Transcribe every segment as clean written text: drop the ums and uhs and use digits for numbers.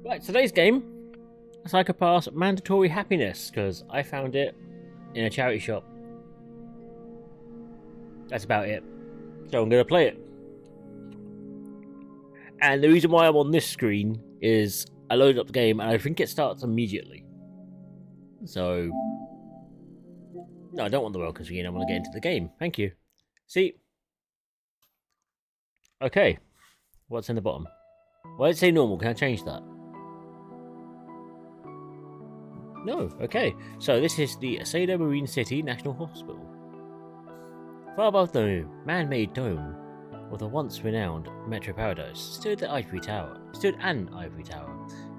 Right, today's game, Psychopath's Mandatory Happiness, because I found it in a charity shop. That's about it. So I'm going to play it. And the reason why I'm on this screen is I loaded up the game and I think it starts immediately. So, no, I don't want the welcome screen. I want to get into the game. Thank you. See? Okay. What's in the bottom? Why did it say normal? Can I change that? No. Okay. So this is the Asada Marine City National Hospital. Far above the man-made dome of the once renowned Metro Paradise stood an ivory tower,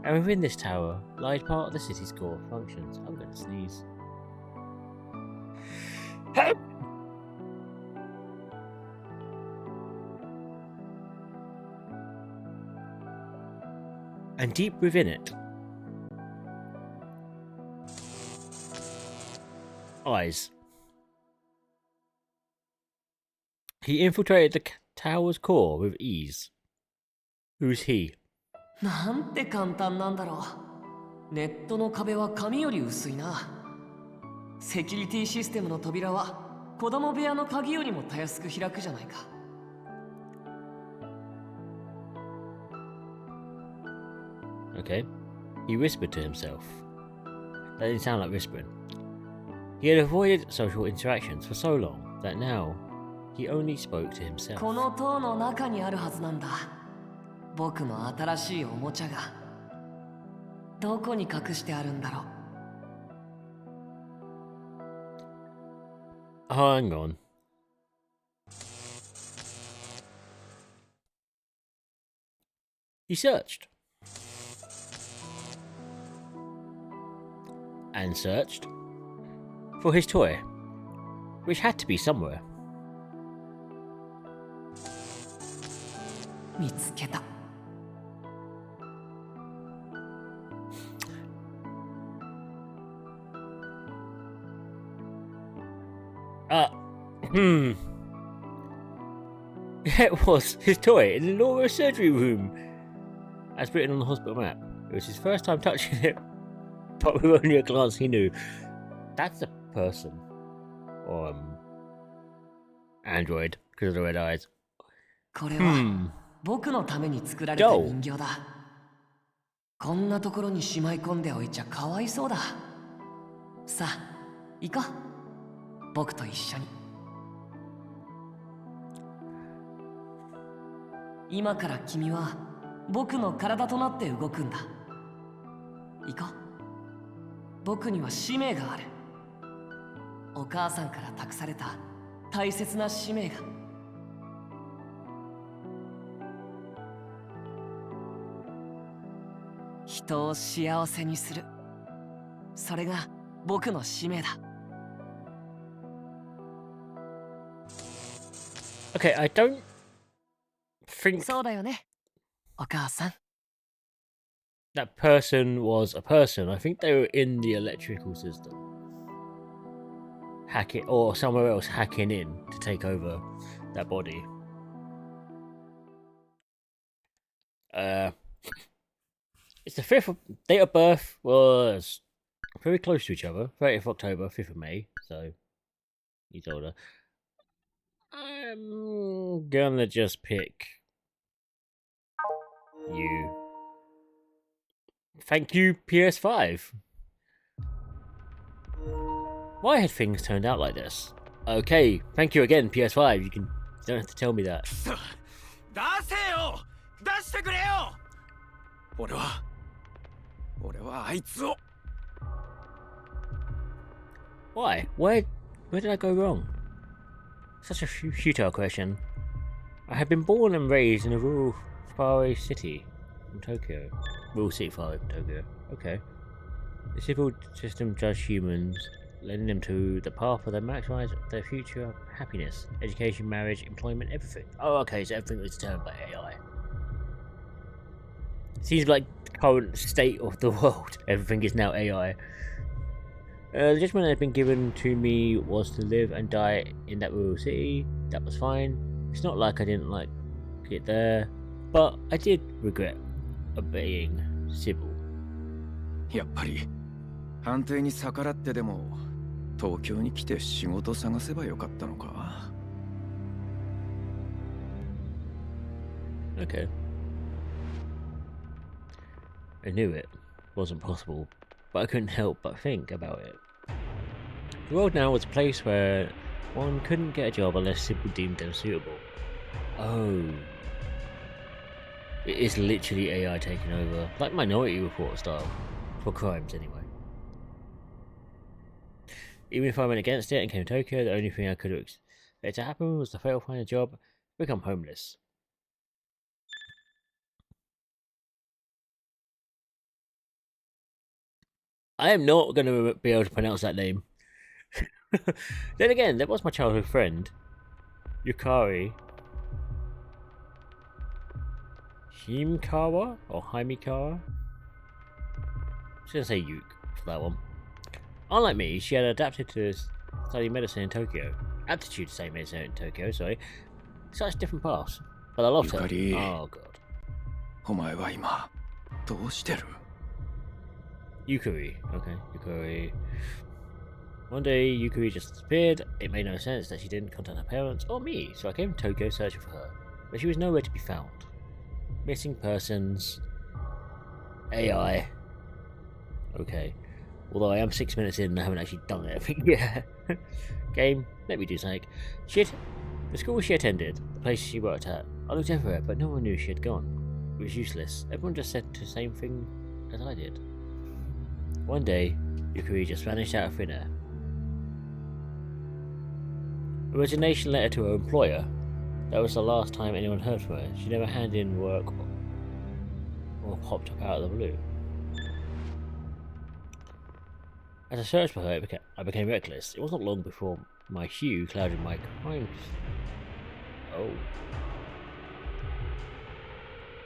and within this tower lied part of the city's core functions. I'm going to sneeze. And deep within it, eyes. He infiltrated the tower's core with ease. Who's he? なんて簡単なんだろう。ネットの壁は紙より薄いな。セキュリティシステムの扉は子供部屋の鍵よりもたやすく開くじゃないか。Okay. He whispered to himself. That didn't sound like whispering. He had avoided social interactions for so long that now he only spoke to himself. この塔の中にあるはずなんだ。僕の新しいおもちゃが。どこに隠してあるんだろう。Hang on. He searched. And searched for his toy, which had to be somewhere. 見つけた。It was his toy in the Laura surgery room, as written on the hospital map. It was his first time touching it, but with only a glance he knew. That's a person. Or, android, because of the red eyes. これは僕のために作られた人形だ。こんなところにしまい込んでおいちゃかわいそうだ。さあ、行こう。僕と一緒に。今から君は僕の体となって動くんだ。行こう。僕には使命がある。お母さんから託された大切な使命が。人を幸せにする。それが僕の使命だ。Okay, I don't think そうだよね、お母さん。 that person was a person. I think they were in the electrical system. Hack it, or somewhere else hacking in to take over that body. It's the 5th of, date of birth was very close to each other. 30th of October, 5th of May, so he's older. I'm gonna just pick you. Thank you, PS5. Why had things turned out like this? Okay, thank you again, PS5. You don't have to tell me that. 出せよ、出してくれよ。俺はあいつを。 Why? Where did I go wrong? Such a futile question. I had been born and raised in a rural faraway city from Tokyo. Rural city faraway from Tokyo. Okay. The civil system judged humans, leading them to the path of their maximize their future happiness, education, marriage, employment, everything. Oh, okay, so everything was determined by AI. Seems like the current state of the world. Everything is now AI. The judgment that had been given to me was to live and die in that rural city. That was fine. It's not like I didn't like it there, but I did regret obeying Sybil. やっぱり判定に逆らってでも東京に来て仕事探せばよかったのか。 Okay. I knew it wasn't possible, but I couldn't help but think about it. The world now was a place where one couldn't get a job unless Sybil deemed them suitable. Oh. It is literally AI taking over, like Minority Report style, for crimes anyway. Even if I went against it and came to Tokyo, the only thing I could expect to happen was to fail to find a job, become homeless. I am not going to be able to pronounce that name. Then again, that was my childhood friend, Yukari Himikawa or Himikawa. I'm just gonna say Yuke for that one. Unlike me, she had adapted to study medicine in Tokyo. Aptitude to study medicine in Tokyo, sorry. Such different paths. But I loved her. Yukari. Oh god. お前は今どうしてる？ Yukari. Okay, Yukari. One day, Yukari just disappeared. It made no sense that she didn't contact her parents or me, so I came to Tokyo searching for her. But she was nowhere to be found. Missing persons. AI. Okay. Although I am 6 minutes in and I haven't actually done anything yet. Game, let me do something. The school she attended, the place she worked at, I looked everywhere, but no one knew she had gone. It was useless. Everyone just said the same thing as I did. One day, Yukari just vanished out of thin air. A resignation letter to her employer. That was the last time anyone heard from her. She never handed in work or popped up out of the blue. As I searched for her, I became reckless. It wasn't long before my hue clouded my crimes. Oh.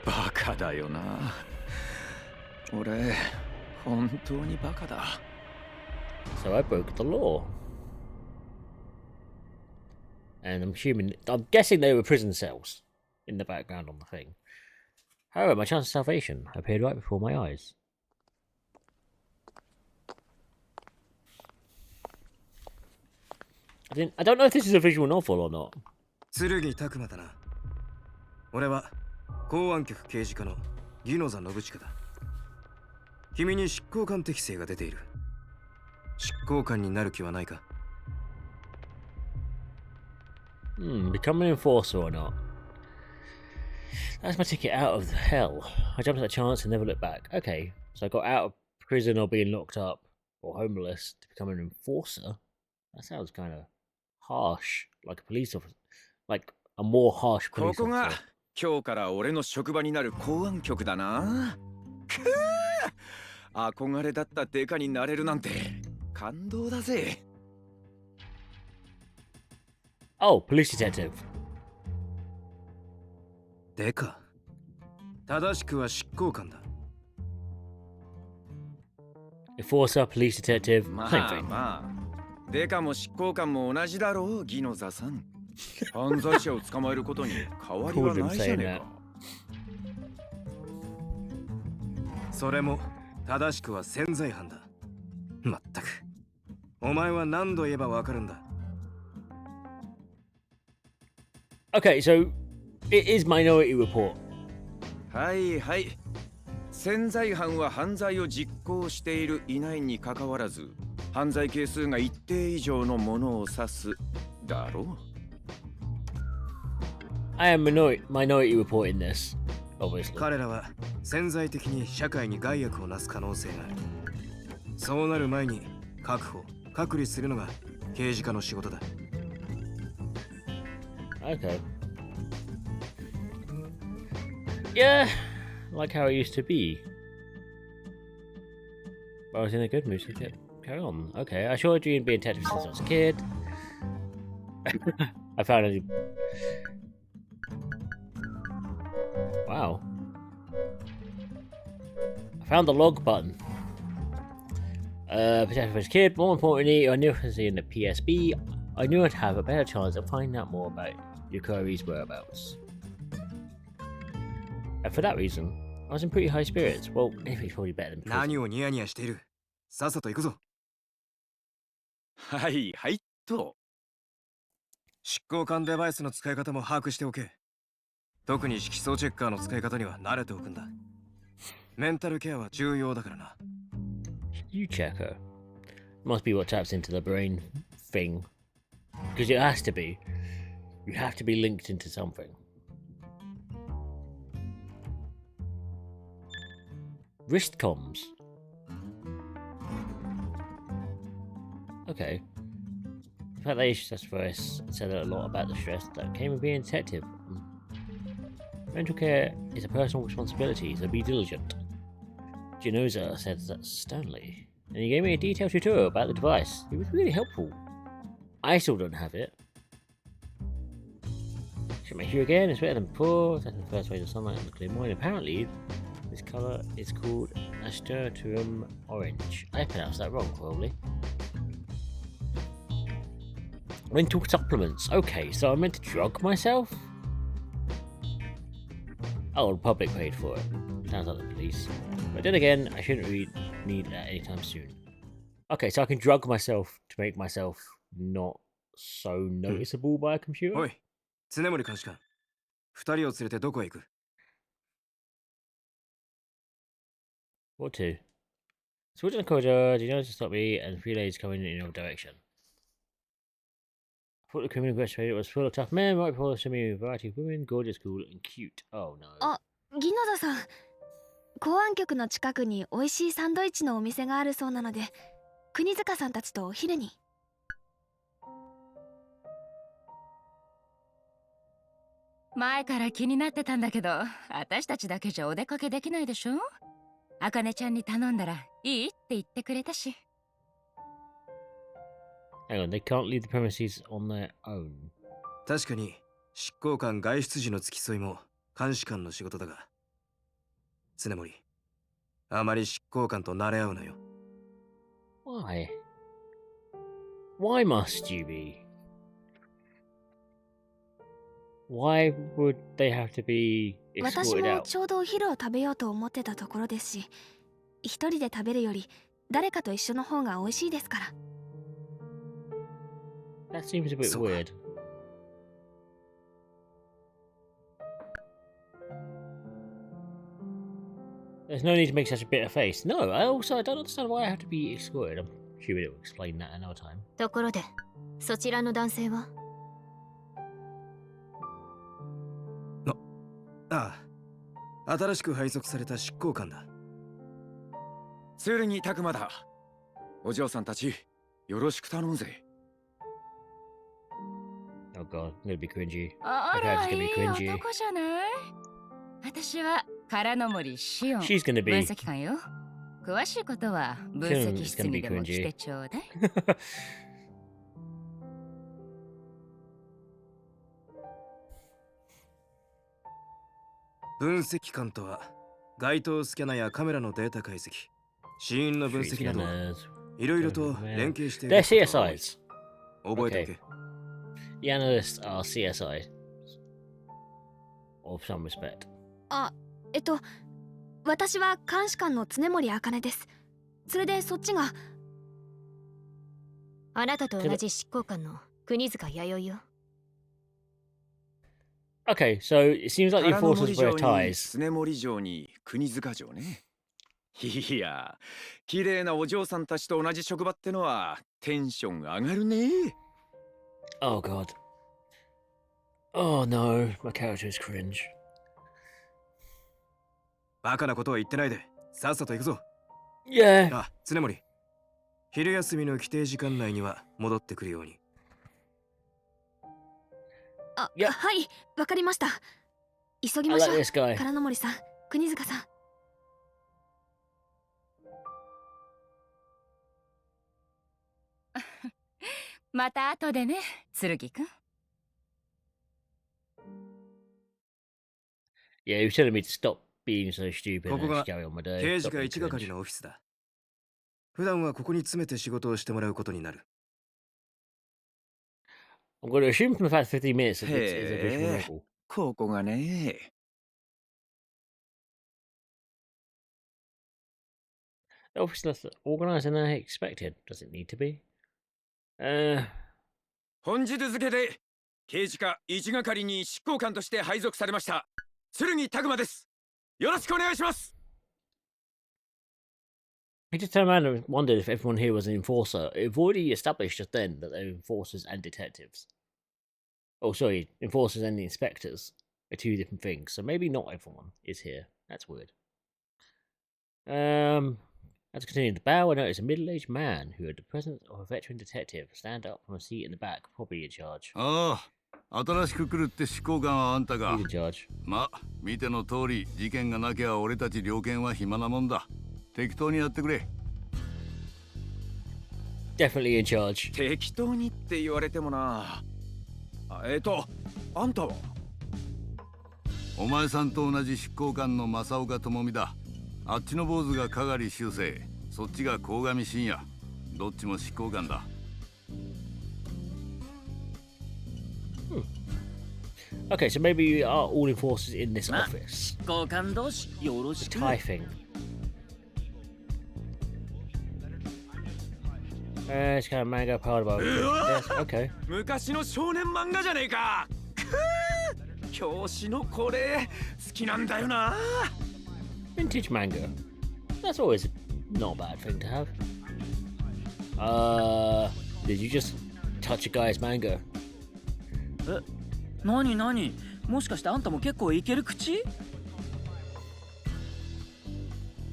バカだよな。俺、本当にバカだ。 So I broke the law. And I'm guessing they were prison cells in the background on the thing. However, my chance of salvation appeared right before my eyes. I don't know if this is a visual novel or not. 剣拓磨だな。俺は公安局刑事課の宜野座信親だ。君に執行官適性が出ている。執行官になる気はないか？ Become an enforcer or not? That's my ticket out of hell. I jumped at the chance and never looked back. Okay, so I got out of prison or being locked up or homeless to become an enforcer? That sounds kind of harsh, like a police officer. Like a more harsh こ police こが officer. 今日から俺の職場になる公安局だな。くぅ、憧れだったデカになれるなんて感動だぜ。 Oh, police detective. でか。正しくは執行官だ。 Enforcer, police detective, ま same あ thing. まあ、デカも執行官も同じだろう、宜野座さん。犯罪者を捕まえることに変わりはないじゃねえか。それも正しくは潜在犯だ。まったく。お前は何度言えばわかるんだ。 Okay, so it is Minority Report. はいはい。潜在犯は犯罪を実行しているいないにかかわらず、犯罪係数が一定以上のものを指すだろう。 I am Minority Report in this, obviously. 彼らは潜在的に社会に害悪をなす可能性がある。そうなる前に確保、隔離するのが刑事課の仕事だ。 Okay. Yeah, like how it used to be. But I was in a good mood, so carry on. Okay, I sure had dreamed of being a detective since I was a kid. I found a... Wow. I found the log button. Detective as a kid. More importantly, I knew if I was in the PSB, I knew I'd have a better chance of finding out more about Yukari's whereabouts. And for that reason, I was in pretty high spirits. Well, it's probably better than prison. 何をニヤニヤしている。さっさと行くぞ。はいはいと。執行官デバイスの使い方も把握しておけ。特に色素チェッカーの使い方には慣れておくんだ。メンタルケアは重要だからな。You checker. Must be what taps into the brain thing. Because it has to be. You have to be linked into something. Wrist comms. Okay. In fact, they said a lot about the stress that came with being a detective. Mental care is a personal responsibility, so be diligent. Genoza said that sternly, and he gave me a detailed tutorial about the device. It was really helpful. I still don't have it. Should make you again, it's better than before. That's the first rays of sunlight on the clear morning. Apparently, this colour is called Asterturum Orange. I pronounced that wrong, probably. Rental supplements. Okay, so I'm meant to drug myself? Oh, the public paid for it. Sounds like the police. But then again, I shouldn't really need that anytime soon. Okay, so I can drug myself to make myself not so noticeable by a computer? おい、常森監視官。二人を連れてどこへ行く？ What to? Switch on the corridor, do you know to stop me? And 3 ladies coming in your direction. I thought the criminal investigator was full of tough men, right before showing me a variety of women, gorgeous, cool, and cute. Oh no. あ、ギノザさん。公安局の近くに美味しいサンドイッチのお店があるそうなので、国塚さんたちとお昼に。前から気になってたんだけど、私たちだけじゃお出かけできないでしょ。あかねちゃんに頼んだらいいって言ってくれたし。Hang on, they can't leave the premises on their own. 確かに、執行官外出時の付き添いも監視官の仕事だが。常森、あまり執行官と慣れ合うなよ。Why? Why must you be? Why would they have to be 私 escorted も out? ちょうどお昼を食べようと思ってたところですし、一人で食べるより誰かと一緒の方が美味しいですから。That seems a bit So- weird. There's no need to make such a bitter face. No, I don't understand why I have to be escorted. I'm sure it will explain that another time. ところで、そちらの男性は？ああ、新しく配属された執行官だ。鶴木拓馬だ。お嬢さんたち、よろしく頼むぜ。Oh god, I'm gonna be cringy. あ Okay, ら、 it's い gonna be い cringy. 男じゃない。私は唐野森シオン。 She's gonna 分 be. 析官よ。詳しいことは分析室にでも来てちょうだい。分析官とは、街頭スキャナやカメラのデータ解析、死因の分 Street 析など、 scanners. いろいろと連携してい They're ることが多い。 CSIs. 覚えておけ。 The analysts are CSI. Of some respect. あ、私は監視官の常森茜です。それでそっちが。あなたと同じ執行官の国塚弥生よ。Okay, so it seems like the 唐野森 enforcers 城 wear に ties. 常森城に国塚城ね。いや、綺麗なお嬢さんたちと同じ職場ってのはテンション上がるね。Oh god. Oh no, my character is cringe. バカなことは言ってないで、さっさと行くぞ。 Yeah. あ、常森。昼休みの規定時間内には戻ってくるように。あ、いやはい、わかりました。急ぎ I ましょ like う。 this guy. 唐野森さん、国塚さん。また後でね、剣くん。Yeah, he was telling me to stop being so stupid こ and こが just carry on my day. 刑 Stop 事課 being 1係 cringe. のオフィスだ。普段はここに詰めて仕事をしてもらうことになる。 I'm going to assume from the fact 15 minutes that it's a visual Hey. novel. ここがね。Obviously, less organized than I expected. Does it need to be? 本日付で刑事課一係に執行官として配属されました剣拓馬です。よろしくお願いします。 I just turned around and wondered if everyone here was an enforcer. We've already established just then that they're enforcers and detectives. Oh, sorry, enforcers and the inspectors are two different things. So maybe not everyone is here. That's weird. As I continue to bow, I notice a middle-aged man who, at the presence of a veteran detective, stand up from a seat in the back, probably in charge. ああ、新しく来るって執行官はあんたか。 He's in charge. ま、見ての通り、事件がなきゃ俺たち猟犬は暇なもんだ。適当にやってくれ。Definitely in charge. 適当にって言われてもな。あんたはお前さんと同じ執行官の正岡智美だ。あっちの坊主が香狩修正、そっちが鴻上信也。どっちも執行官だ。Okay, so maybe we are all enforcers in this ま office. 執行官同士よろ The しく。 tie thing. It's kind of manga part about yes, okay. 昔の少年漫画じゃねえか。くー表紙のこれ好きなんだよな。 Vintage manga. That's always not a bad thing to have. Did you just touch a guy's manga? なになに、もしかしてあんたも結構いける口？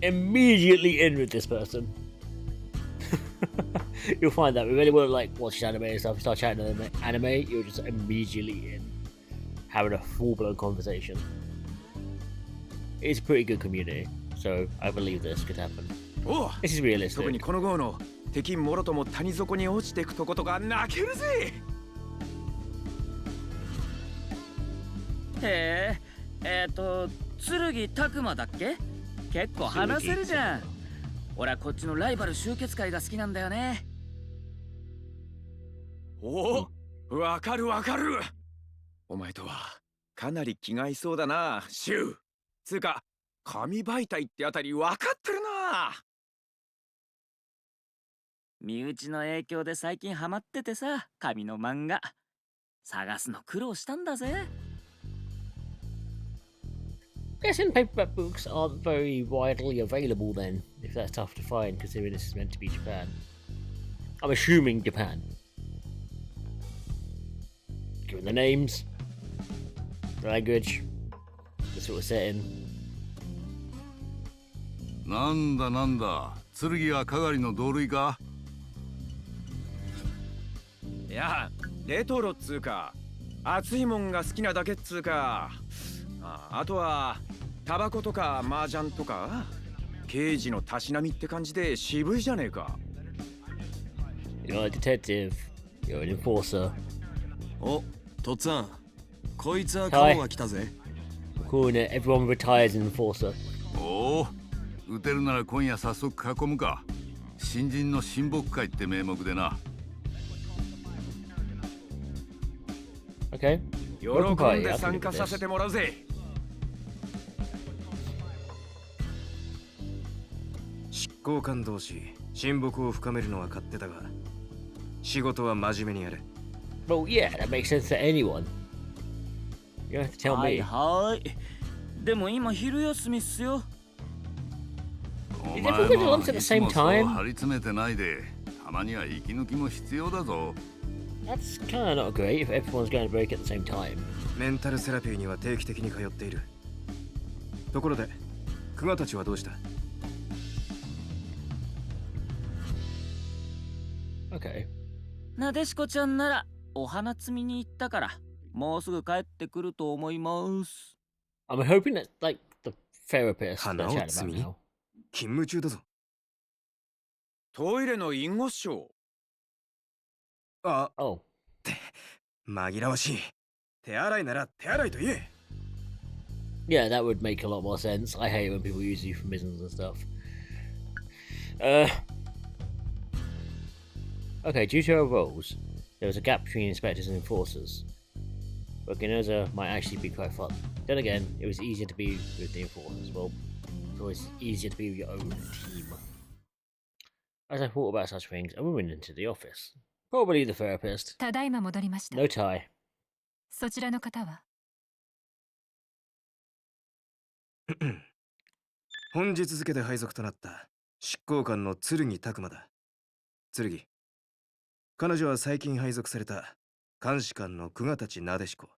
Immediately in with this person. You'll find that we really won't like watch anime and stuff. Start chatting anime, you're just immediately in, having a full-blown conversation. It's a pretty good community, so I believe this could happen. おう This is 特 realistic. にこの号の敵もろとも谷底に落ちていくとことか泣けるぜ。へえ、剣拓馬だっけ？結構話せるじゃん。俺はこっちのライバル集結会が好きなんだよね。おお、わかるわかる。お前とはかなり気が合いそうだな、シュウ。つうか、紙媒体ってあたりわかってるな。身内の影響で最近ハマっててさ、紙の漫画。探すの苦労したんだぜ。Guessing paperback books aren't very widely available then, if that's tough to find, considering this is meant to be Japan. I'm assuming Japan. Given the names, the language, the sort of setting. なんだなんだ、剣は香狩の同類か。いや、レトロっつうか、熱いもんが好きなだけっつうか。あとはタバコとか麻雀とか刑事のたしなみって感じで渋いじゃねえか。 You're a detective, you're an enforcer. お、とっつぁん、こいつは顔が来たぜ。I'm calling it everyone retires an enforcer. おお、撃てるなら今夜早速囲むか。新人の親睦会って名目でな。Okay. 喜んで参加させてもらうぜ。執行官同士親睦を深めるのは勝手だが、仕事は真面目にやれ。 Well, yeah, that makes sense to anyone. You don't have to tell はい me. はい。でも今昼休みっすよ。お Is 前 everybody も lunch at the いつ same もそう time? 張り詰めてないで、たまには息抜きも必要だぞ。 That's kind of not great if everyone's going to break at the same time. メンタルセラピーには定期的に通っている。ところで、クマたちはどうした？ Okay. なでしこちゃんならお花摘みに行ったから、もうすぐ帰ってくると思います。I'm hoping that, like, the therapist they're 花を chatting 摘 about み？ now. 勤務中だぞ。トイレの隠語書。あ、 Oh. 紛らわしい。手洗いなら手洗いと言え。 Yeah, that would make a lot more sense. I hate when people use euphemisms and stuff. Okay, due to our roles, there was a gap between inspectors and enforcers. Working as a might actually be quite fun. Then again, it was easier to be with the enforcers. Well, it's always easier to be with your own team. As I thought about such things, a woman entered the office. Probably the therapist. ただいま戻りました。 No tie. そちらの方は？本日付で配属となった執行官の剣拓馬だ。剣。彼女は最近配属された監視官の久我たちなでしこ。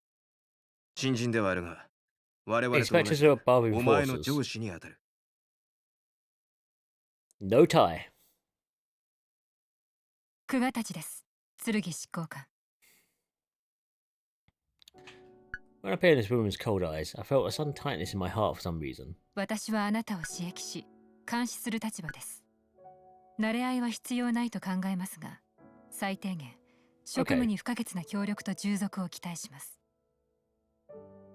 新人ではあるが、我々と同 Inspectors じ are above お前の enforcers. 上司にあたる。 No tie. 久我たちです。剣執行官。 When I peered in this woman's cold eyes, I felt a sudden tightness in my heart for some reason. 私はあなたを刺激し、監視する立場です。慣れ合いは必要ないと考えますが、最低限、職務に不可欠な協力と従属を期待します。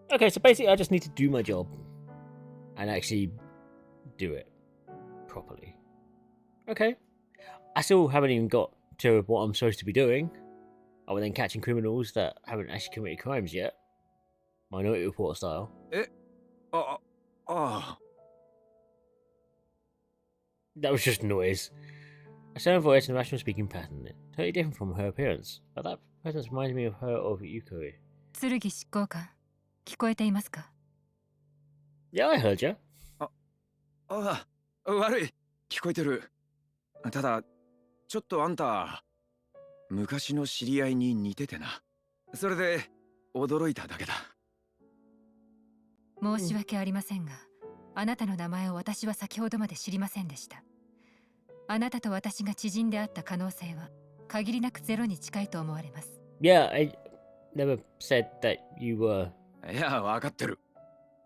Okay, so basically I just need to do my job. And actually do it properly. Okay. I still haven't even got to what I'm supposed to be doing. Other than catching criminals that haven't actually committed crimes yet. Minority Report style. ああ。 That was just noise. A stern voice and a rational speaking pattern. Totally different from her appearance. But that presence reminded me of her of Yukari. 剣執行官、聞こえていますか？ Yeah, I heard you. ああ、悪い。聞こえてる。ただ、ちょっとあんた、昔の知り合いに似ててな。それで、驚いただけだ。申し訳ありませんが、あなたの名前を私は先ほどまで知りませんでした。あなたと私が知人であった可能性は限りなくゼロに近いと思われます。Yeah, I never said that you were. いや、わかってる。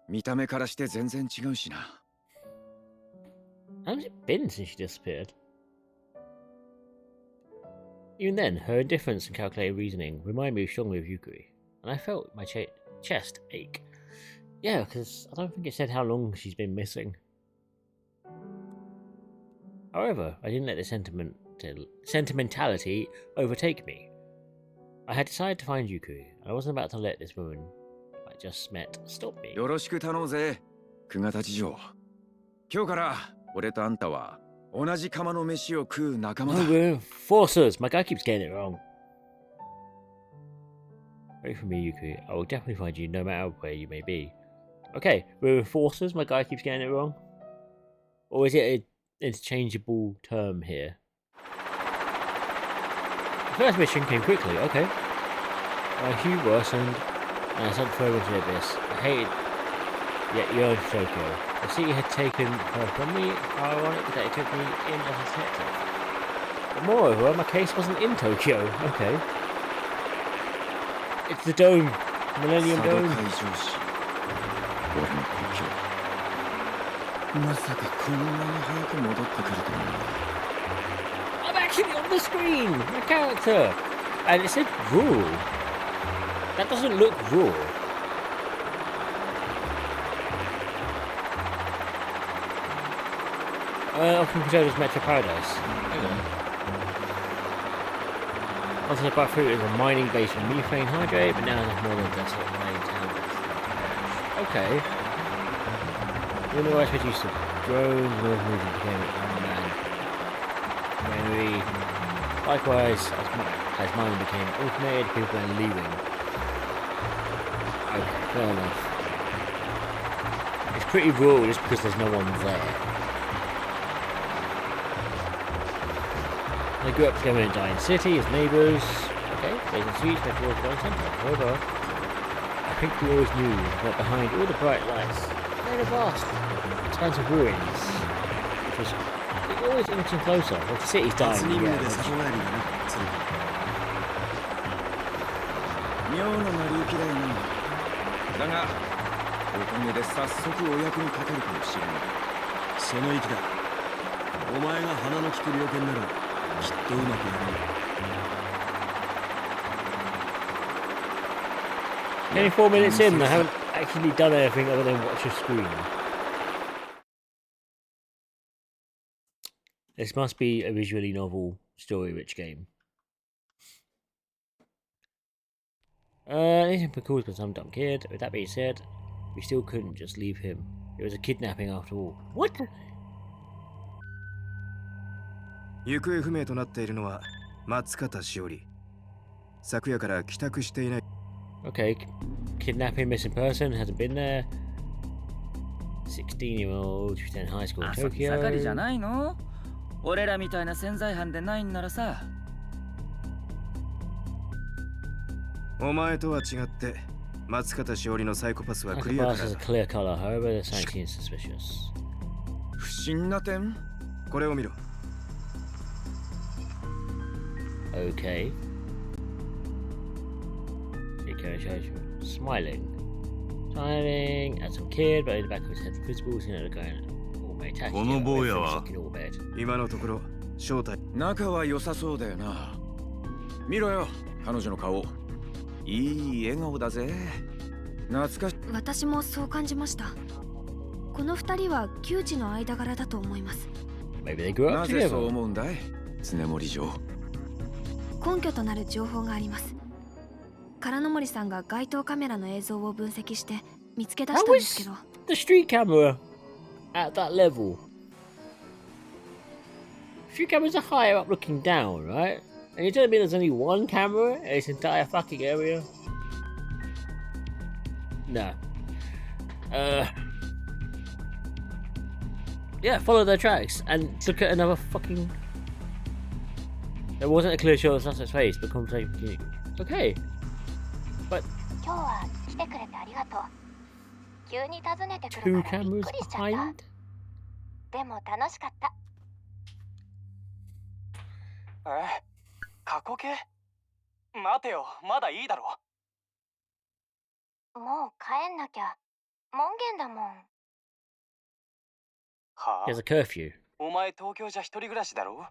見た目からして全然違うしな。How's it been since she disappeared? Even then, her indifference and calculated reasoning remind me strongly of Yukari, and I felt my chest ache. Yeah, because I don't think it said how long she's been missing. However, I didn't let the sentimentality overtake me. I had decided to find Yukari, and I wasn't about to let this woman I just met stop me. よろしく頼むぜ、久我立城。今日から俺とあんたは同じ釜の飯を食う仲間 No, だ。 we're enforcers. My guy keeps getting it wrong. Wait for me, Yukari. I will definitely find you no matter where you may be. Okay, we're enforcers. My guy keeps getting it wrong. Or is it an interchangeable term here? The first mission came quickly. Okay. My hue worsened, and I sunk further into the abyss. I hated yet yearned for Tokyo. The city had taken her from me. How ironic that it took me in as a detective. But moreover, my case wasn't in Tokyo. Okay. It's the dome. Millennium 佐渡 Dome. 海上市。俺の故郷。まさかこんなに早く戻ってくるとは。I'm actually on the screen! My character! And it said raw. That doesn't look raw. Often preserved as Metro Paradise. Hang on. Once the Buff Fruit is a mining base for methane hydrate, but now there's more than a desolate mining town. Okay. You know, I should use some drones, North movement became unmanned. Memory. Likewise, as mining became automated, people were leaving. Okay, fair enough. It's pretty rural just because there's no one there. They grew up together in a dying city as neighbours. Okay, there's a sweet before the dying centre. However, I think we always knew that behind all the bright lights lay the vast expanse of ruins, which was always inching closer. Like the city's dying. Yeah, 妙な成り行きだよな。だが、おかげで早速お役に立てるかもしれない。その意気だ。お前が鼻の利く猟犬ならきっとうまくやるよ。 Only 4 minutes in, I haven't actually done anything other than watch a screen. This must be a visually novel, story-rich game. Anything been caused by some dumb kid. With that being said, we still couldn't just leave him. It was a kidnapping after all. What? 行方不明となっているのは松方しおり。昨夜から帰宅していない。 Okay, kidnapping, missing person, hasn't been there. 16-year-old, she's in high school in 遊び盛りじゃ Tokyo. ないの？俺らみたいな潜在犯でないんならさ。お前とは違って松方しおりのサイコパスはクリア Psychopath か has a ら。 clear color, however, there's something seems suspicious. 不審な点？これを見ろ。 Okay. Okay, smiling. Smiling at some kid, but in the back of his head, visible, so they're going all made この坊やは all bed. 今のところ正体。仲は良さそうだよな。見ろよ、彼女の顔。いい笑顔だぜ。懐かし。私もそう感じました。この二人は旧知の間柄だと思います。 Maybe they grew な up ぜそう together. 思うんだい、常森城。根拠となる情報があります。唐野森さんが街頭カメラの映像を分析して見つけ出したんですけど、 The street camera at that level. Street cameras are higher up looking down, right? And you're telling me there's only one camera in this entire fucking area? No. Yeah, follow their tracks and look at another fucking. There wasn't a clear shot of the suspect's face, but conversation continued. Okay. 今日は来てくれてありがとう。急に訪ねてく Two るからびっ cameras くりしちゃっ behind? た。でも楽しかった。過去形？待てよ、まだいいだろ。もう帰んなきゃ。門限だもん。は There's a curfew. お前東京じゃ一人暮らしだろ？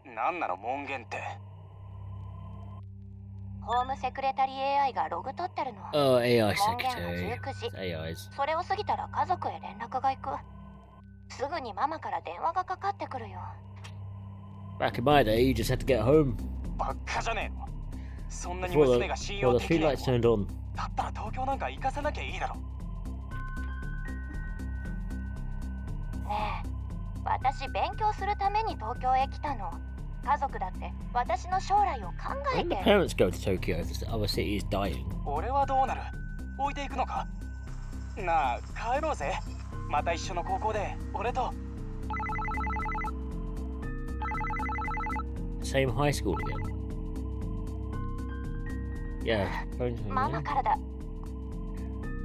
なんなの門限って。ホームセクレタリー AI がログ取ってるの。 Oh, AI 門限 secretary. は19時。 AIs. それを過ぎたら家族へ連絡が行く。すぐにママから電話がかかってくるよ。Back in my day, you just had to get home ばっかじゃねえの。そんなに before 娘が the, 信 before 用 the できない streetlights の。 turned on. だったら東京なんか行かせなきゃいいだろ。ねえ、私勉強するために東京へ来たの。家族だって私の将来を考え When the て。 parents go to Tokyo if the other city is dying. 俺はどうなる？置いていくのか？なあ、帰ろうぜ。また一緒の高校で俺と。 Same high school again. Yeah, phone's home ママ again. からだ。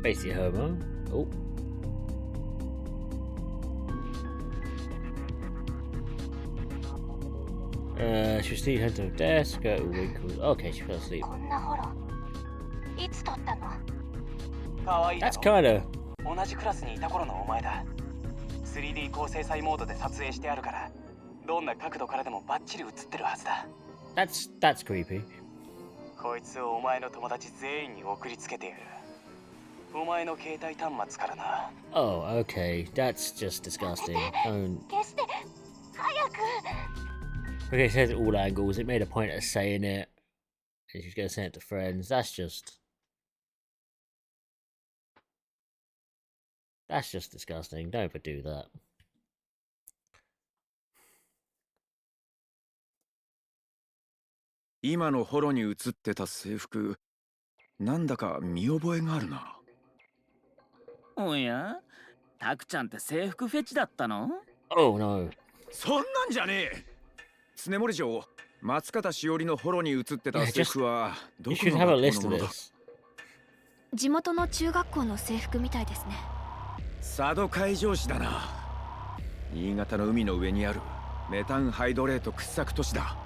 Basically homo. Oh. She was seated at her desk, wrinkled. Okay, she fell asleep. こんなほろ。いつ撮ったの？可愛いだ That's ろ。 kinda. 同じクラスにいた頃のお前だ。3D 高精細モードで撮影してあるから、どんな角度からでもバッチリ映ってるはずだ。That's creepy. こいつをお前の友達全員に送りつけてやる。お前の携帯端末からな。 Oh, okay. That's just disgusting. Don't. 消して。早く。 Okay, it says all angles. It made a point of saying it. And she's gonna send it to friends. That's just disgusting. Don't ever do that. 今のホロに映ってた制服、なんだか見覚えがあるな。おや、タクちゃんって制服フェチだったの？ Oh no. そんなんじゃねえ。常森城、松方しおりのホロに映ってた制服はど You こ should の have a 学 list 校の of ものだ。 this. 地元の中学校の制服みたいですね。佐渡海上市だな。新潟の海の上にあるメタンハイドレート掘削都市だ。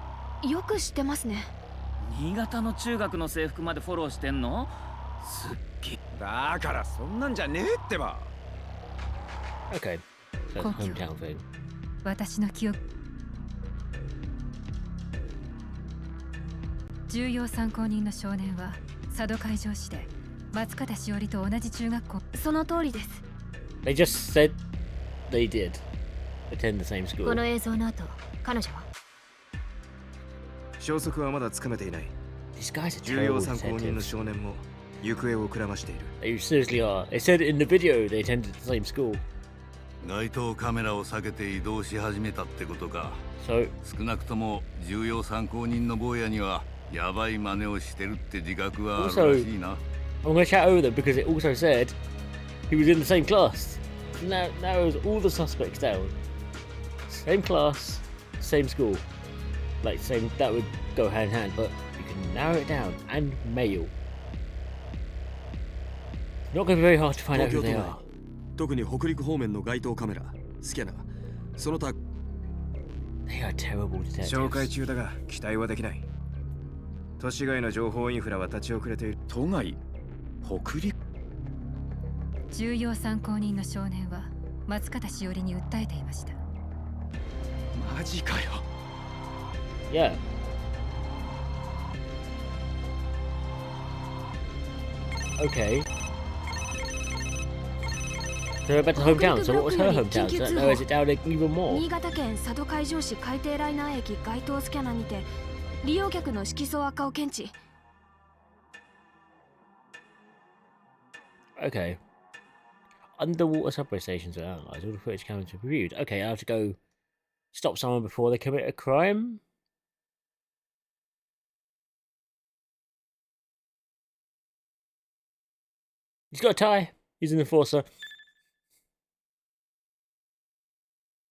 よく知ってますね。新潟の中学の制服までフォローしてんの？すっげえ。だからそんなんじゃねえってば。 Okay. So it's a hometown thing. 私の記憶。重要参考人の少年は佐渡海上市で松方しおりと同じ中学校。その通りです。 They just said they did attend the same こ school. の映像の後、彼女は消息はまだつかめていない。 These guys are 重要 terrible 参考人の detectives. 少年も行方をくらましている。 They seriously are. They said in the video they attended the same school. 街頭カメラを避けて移動し始めたってことか。 So 少なくとも重要参考人の坊やにはやばい真似をしてるって自覚はあるらしいな。 I'm gonna chat over them because it also said he was in the same class. Now narrows all the suspects down. Same class, same school. Like same, that would go hand in hand, but you can narrow it down. And male. Not gonna be very hard to find out who they are. 特に北陸方面の街頭カメラ、スキャナー、その他 They are terrible detectives. 紹介中だが期待はできない。都市外の情報インフラは立ち遅れている。都外北陸重要参考人の少年は松方しおりに訴えていました。マジかよ。 Yeah. Okay. They're about to hometown, so what was her hometown? So that narrows it down even more. 新潟県佐渡海上市海底ライナー駅街頭スキャナーにて利用客の色素悪化を検知。 Okay. Underwater subway stations are analysed. All the footage cameras are reviewed. Okay, I have to go stop someone before they commit a crime. He's got a tie. He's an enforcer.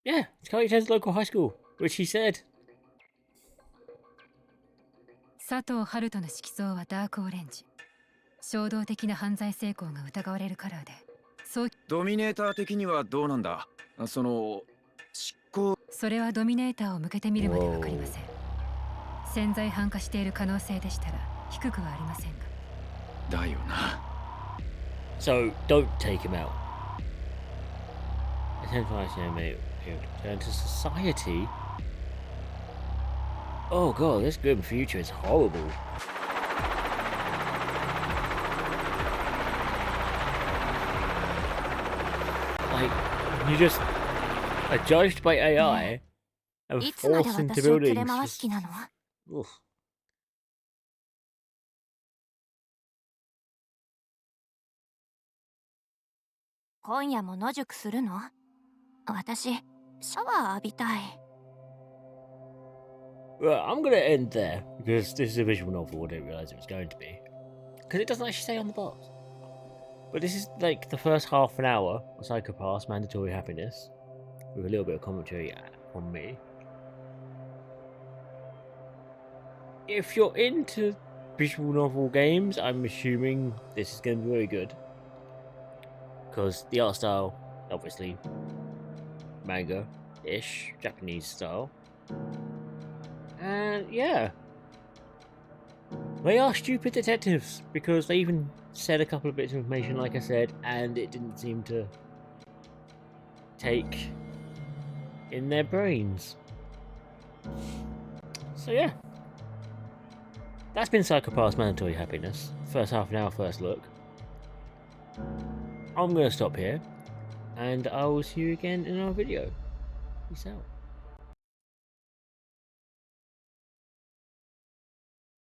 Yeah, it's currently attends local high school, which he said. 佐藤春人の色相はダークオレンジ。衝動的な犯罪成功が疑われるカラーで、そう。ドミネーター的にはどうなんだ。その執行。それはドミネーターを向けてみるまでわかりません。潜在犯化している可能性でしたら低くはありませんが。だよな。 So don't take him out. Return to society. Oh god, this grim future is horrible. Like, you just are judged by AI and いつまで forced into 私を buildings. 連れ回す気なの？ Oof. 今夜も野宿するの？私、シャワー浴びたい。 Right, I'm gonna end there because this is a visual novel. I didn't realise it was going to be. Because it doesn't actually say on the box. But this is like the first half an hour of Psychopath's Mandatory Happiness, with a little bit of commentary from me. If you're into visual novel games, I'm assuming this is going to be very good. Because the art style, obviously, manga-ish, Japanese style. And yeah, they are stupid detectives because they even said a couple of bits of information, like I said, and it didn't seem to take in their brains. So yeah, that's been Psychopath's Mandatory Happiness. First half an hour, first look. I'm going to stop here, and I will see you again in our video. Peace out.